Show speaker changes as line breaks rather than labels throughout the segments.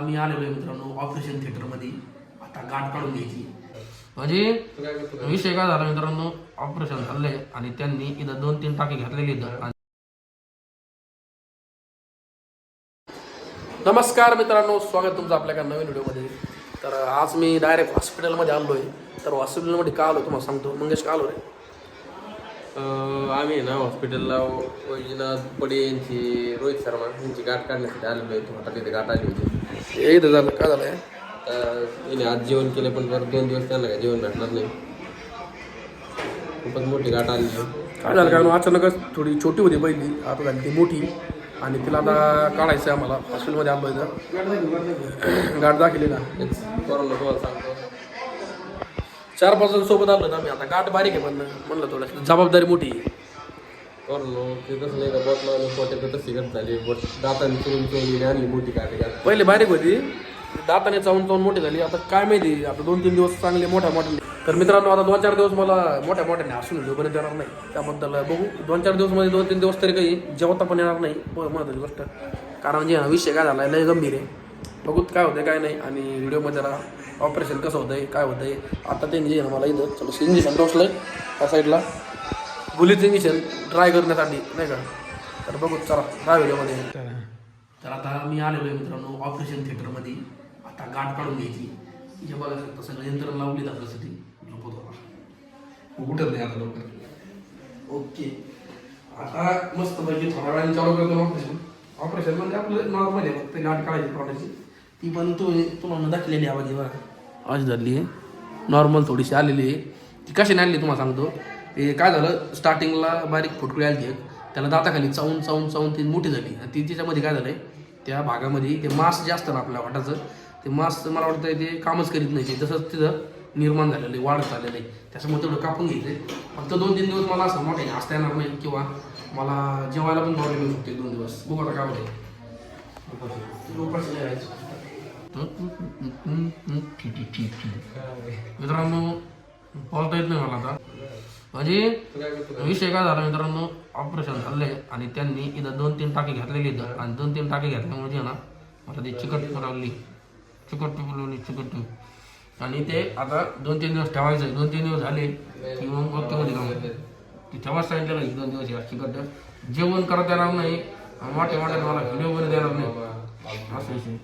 मी आलेलो आहे मित्रांनो ऑपरेशन थिएटरमध्ये. आता गाठ काढून घ्यायची. म्हणजे विषय काय झाला मित्रांनो, ऑपरेशन झालंय आणि त्यांनी इथं 2-3 टाके घातलेले इथं. नमस्कार मित्रांनो, स्वागत तुमचं आपल्या एका नवीन व्हिडिओमध्ये. तर आज मी डायरेक्ट हॉस्पिटलमध्ये आलो आहे. तर हॉस्पिटलमध्ये का आलो तुम्हाला सांगतो. मंगेश का आलो रे?
आम्ही ना हॉस्पिटलला वैजनाथ पडे यांची, रोहित शर्मा यांची गाठ काढण्यासाठी आलेलो आहे. आता तिथे गाठ आली होती.
हे इथं झालं काय झालं आहे?
तिने आज जेवण केलं पण परत 2 दिवस त्यांना काय जेवण भेटणार नाही. खूपच मोठी गाठ आली.
काय झालं कारण अचानकच थोडी छोटी होती पहिली, आता झाली ती मोठी आणि तिला आता काढायचं आहे. आम्हाला हॉस्पिटलमध्ये आलो इथं गाठ दाखवली ना.
कोरोना तुम्हाला सांगतो
4-5 जण सोबत आलो ना. आम्ही आता गाठ बारीक आहे पण म्हणलं थोडं जबाबदारी मोठी आहे.
कोरोना ते तसं नाही का, बोट लावून पोटे तशी गट झाली. बोट दातांनी चोळून आणली मोठी गाठ.
पहिले बारीक होती, दाताने चावून मोठी झाली. आता काय माहिती, आता 2-3 दिवस चांगले मोठ्या तर मित्रांनो आता 2-4 दिवस मला मोठ्या हसून झोपर्यंत येणार नाही. त्याबद्दल बघू 2-4 दिवसमध्ये 2-3 दिवस तरी काही जेवता पण येणार नाही. महत्त्वाची गोष्ट, कारण जे विषय काय झाला लय गंभीर आहे. बघूत काय होतं काय नाही. आणि व्हिडिओमध्ये जरा ऑपरेशन कसं होतंय काय होतंय. आता ते जे मला इथं थोडंसं इंजेक्शन टोचलंय त्या साईडला, गुलीचं इंजेक्शन ट्राय करण्यासाठी नाही का. तर बघू चला काय व्हिडिओमध्ये. तर आता मी आलेलो आहे मित्रांनो ऑपरेशन थिएटरमध्ये. आता गाठ काढून घ्यायची. जे बघा शकता सगळं यंत्रणा लावली आपल्यासाठी. झोपत होता उठत नाही आता लवकर. ओके, आता मस्त पैकी थोड्या वेळाने चालू करतो ऑपरेशन म्हणजे आपलं नॉर्मल आहे, फक्त गाठ काढायची तोंडाची. ती पण तुम्हाला दाखलेली आवाज बघा अशी झाली आहे. नॉर्मल थोडीशी आलेली आहे. ती कशी नाही आणली तुम्हाला सांगतो. ते काय झालं, स्टार्टिंगला बारीक फुटकुळी आली एक, त्याला दाताखाली चावून ती मोठी झाली. ती तिच्यामध्ये काय झालं आहे, त्या भागामध्ये ते मांस जे असतं ना आपल्या वाटाचं, ते मांस मला वाटतं ते कामच करीत नाही. ते तसंच तिथं निर्माण झालेलं आहे, वाढत झालेलं आहे. त्याच्यामुळे तेवढं कापून घ्यायचं आहे. फक्त 2-3 दिवस मला असं मोठ्याने असता येणार नाही, किंवा मला जेवायला पण प्रॉब्लेम येऊ शकते 2 दिवस. बघू आता काय होते. मित्रांनो बोलता येत नाही मला आता. म्हणजे विषय काय झाला मित्रांनो, ऑपरेशन झालंय आणि त्यांनी इथं 2-3 टाके घातलेले इथं. आणि 2-3 टाके घातल्यामुळे ना मला ते चिकट लागली, चिकट. आणि ते आता 2-3 दिवस ठेवायचं आहे. 2-3 दिवस झाले की मग बघतो काम ते तेव्हाच सांगितलं नाही. 2 दिवस या चिकट जेवण करत येणार नाही, मोठे मला व्हिडिओ मध्ये देणार नाही, असं विषय.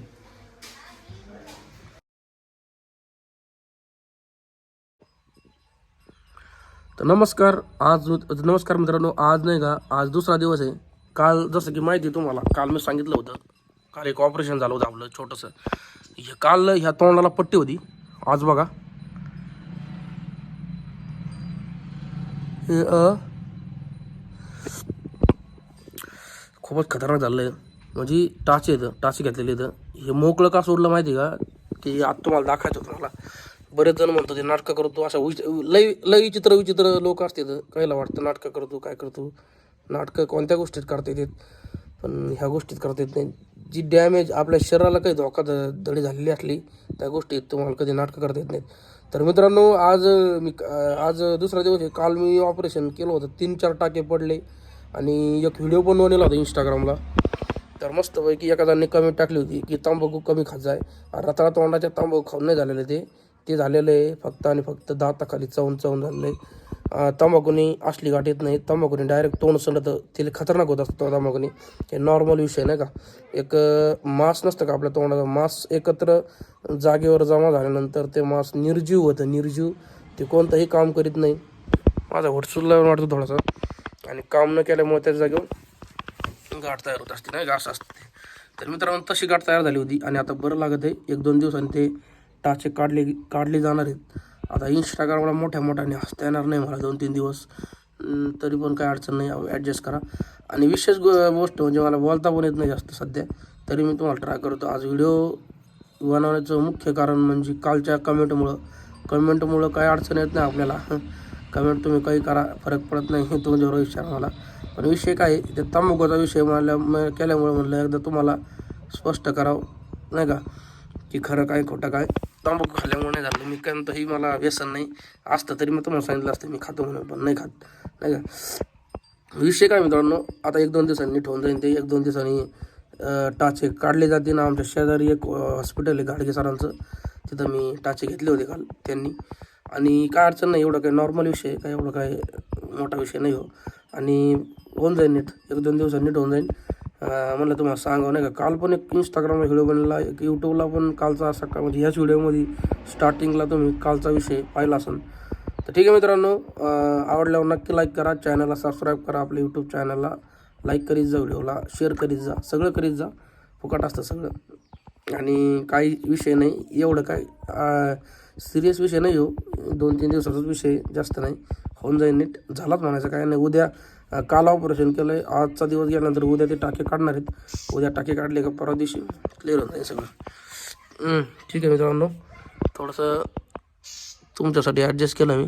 तर नमस्कार मित्रांनो. आज नाही का, आज दुसरा दिवस आहे. काल जसं की माहिती तुम्हाला, काल मी सांगितलं होतं, काल एक ऑपरेशन झालं होतं आपलं छोटंसं. काल ह्या तोंडाला पट्टी होती. आज बघा खूपच खतरनाक झालं आहे. म्हणजे टाचे घेतलेले इथं. हे मोकळं का सोडलं माहिती का, की आता तुम्हाला दाखवायचं होतं मला. बरेच जण म्हणतो ते नाटकं करतो, अशा लय विचित्र लोक असतात. कायला वाटतं नाटकं करतो, काय करतो. नाटकं कोणत्या गोष्टीत करता येतात, पण ह्या गोष्टीत करता येत नाही. जी डॅमेज आपल्या शरीराला काही धोकाधडी झालेली असली त्या गोष्टीत तुम्हाला कधी नाटकं करता येत नाहीत. तर मित्रांनो आज दुसरा दिवस आहे. काल मी ऑपरेशन केलं होतं, 3-4 टाके पडले आणि एक व्हिडिओ पण बनवला होता इंस्टाग्रामला. तर मस्तपैकी एखाद्याने कमेंट टाकली होती की तंबाखू कमी खात जाय. रताळा तोंडाच्या तंबाखू खाऊन नाही झालेलं ते झालेलं आहे फक्त आणि फक्त दाताखाली चावून झालेलं आहे. तंबाखूने असली गाठ येत नाही. तंबाखूने डायरेक्ट तोंड सडतं, तिला खतरनाक होत असतं तंबाखूने. हे नॉर्मल विषय नाही का. एक मांस नसतं का आपल्या तोंडाचं, मांस एकत्र जागेवर जमा झाल्यानंतर ते मांस निर्जीव होतं. ते कोणतंही काम करीत नाही. माझा होटसुद्धा वाटतो थोडासा, आणि काम न केल्यामुळे त्याच्या जागेवर गाठ तयार होत असते नाही का, असं असते. तर मित्रांनो तशी गाठ तयार झाली होती आणि आता बरं लागत आहे. 1-2 दिवसांनी ते टाचे काढले जाणार आहेत. आता इंस्टाग्रामला मोठ्याने हसता येणार नाही मला 2-3 दिवस, तरी पण काय अडचण नाही, ॲडजस्ट करा. आणि विशेष गोष्ट म्हणजे मला बोलता पण येत नाही जास्त सध्या, तरी मी तुम्हाला ट्राय करतो. आज व्हिडिओ बनवण्याचं मुख्य कारण म्हणजे कालच्या कमेंटमुळं काय अडचण येत नाही आपल्याला. कमेंट तुम्ही काही करा, फरक पडत नाही, हे तुमच्यावर विचार मला. पण विषय काय आहे, ते तंबाखूचा विषय केल्यामुळे म्हणलं एकदा तुम्हाला स्पष्ट करावं नाही का, की खरं काय खोटं काय. तंबाखू खाल्ल्यामुळे नाही झालं, मी कोणतंही मला व्यसन नाही असतं तरी मी तुम्हाला सांगितलं असतं मी खातो म्हणून, पण नाही खात नाही का. विषय काय मित्रांनो, आता 1-2 दिवसांनी नीट होऊन जाईल ते. 1-2 दिवसांनी टाचे काढले जाते ना. आमच्या शेजारी एक हॉस्पिटल आहे गाडगे सरांचं, तिथं मी टाचे घेतले होते काल त्यांनी. आणि काय अडचण नाही, एवढं काही नॉर्मल विषय काय, एवढं काय मोठा विषय नाही हो. आणि होऊन जाईल नीट, 1-2 दिवसात नीट होऊन जाईल. म्हणलं तुम्हाला सांगावं नाही का. काल पण एक इंस्टाग्रामला व्हिडिओ बनला, एक यूट्यूबला पण कालचा सकाळ म्हणजे ह्याच व्हिडिओमध्ये स्टार्टिंगला तुम्ही कालचा विषय पाहिला असेल. तर ठीक आहे मित्रांनो, आवडल्यावर नक्की लाईक करा, चॅनलला सबस्क्राईब करा, आपल्या यूट्यूब चॅनलला लाईक करीत जा, व्हिडिओला शेअर करीत जा, सगळं करीत जा, फुकट असतं सगळं. आणि काही विषय नाही एवढं काय सिरियस विषय नाही हो, 2-3 दिवसाचाच विषय, जास्त नाही. होऊन जाईल नीट, झालाच म्हणायचं काय नाही. उद्या काल ऑपरेशन केलं आहे, आजचा दिवस गेल्यानंतर उद्या ते टाके काढणार आहेत. उद्या टाके काढले का परवा दिवशी क्लिअर होऊन जाईल सगळं. ठीक आहे मित्रांनो, थोडंसं तुमच्यासाठी ॲडजस्ट केलं मी.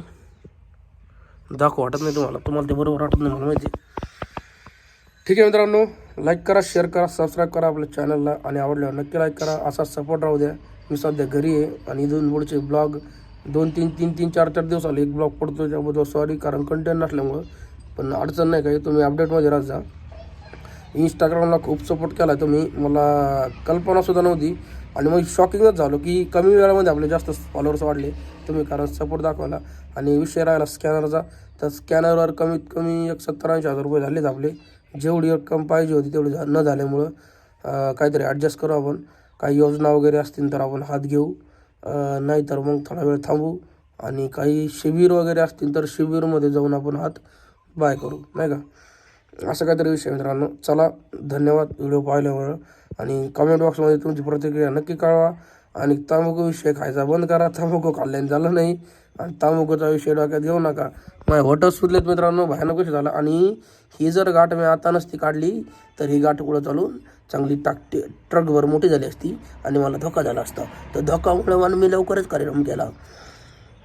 दाखव वाटत नाही तुम्हाला ते बरोबर वाटत नाही मला माहिती. ठीक आहे मित्रांनो, लाईक करा, शेअर करा, सबस्क्राईब करा आपल्या चॅनलला. आणि आवडल्यावर नक्की लाईक करा, असा सपोर्ट राहू द्या. मी सध्या घरी आहे आणि इथून पुढचे ब्लॉग 2-3, 4 दिवसाला एक ब्लॉग पडतो, त्याबद्दल सॉरी, कारण कंटेंट नसल्यामुळं. पण अडचण नाही काही, तुम्ही अपडेटमध्ये राहत जा. इंस्टाग्रामला खूप सपोर्ट केला तुम्ही, मला कल्पनासुद्धा नव्हती. आणि मग शॉकिंगच झालो की कमी वेळामध्ये आपले जास्त फॉलोअर्स वाढले तुम्ही, कारण सपोर्ट दाखवायला. आणि विषय राहिला स्कॅनरचा, तर स्कॅनरवर कमीत कमी 70-80 हजार रुपये झालेत आपले. जेवढी रक्कम पाहिजे होती तेवढी न झाल्यामुळं काहीतरी ॲडजस्ट करू आपण. काही योजना वगैरे असतील तर आपण हात घेऊ, नाही तर मग थोडा वेळ थांबू. आणि काही शिबिर वगैरे असतील तर शिबिरमध्ये जाऊन आपण हात बाय करू, नाही का. असं काहीतरी विषय मित्रांनो. चला, धन्यवाद व्हिडिओ पाहिल्यामुळं. आणि कमेंट बॉक्समध्ये तुमची प्रतिक्रिया नक्की कळवा. आणि तांबाखू विषय खायचा बंद करा, तांबाखू खाल्ल्याने झालं नाही. आणि तांबाखूचा विषय डोक्यात घेऊ नका. माझे होटच सुटलेत मित्रांनो, भयानक विषय झाला. आणि ही जर गाठ मी आता नसती काढली तर ही गाठ पुढं चालून चांगली ट्रकभर मोठी झाली असती आणि मला धोका झाला असता. तर धोकामुळे मी लवकरच कार्यक्रम केला.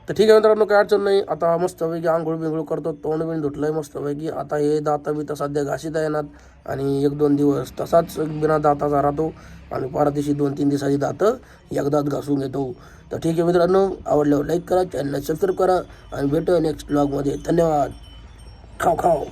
तर ठीक आहे मित्रांनो, काय अडचण नाही. आता मस्तपैकी आंघोळ बिंघोळ करतो, तोंड बिंड धुतलं आहे मस्तपैकी. आता हे दाता बिता सध्या घासीता येणार. आणि 1-2 दिवस तसाच बिना दाताचा राहतो. आणि परदेशी 2-3 दिवसाची दातं एकदाच घासून घेतो. तर ठीक आहे मित्रांनो, आवडल्यावर लाईक करा, चॅनलला सबस्क्राईब करा आणि भेटूया नेक्स्ट ब्लॉगमध्ये. धन्यवाद. खाऊ.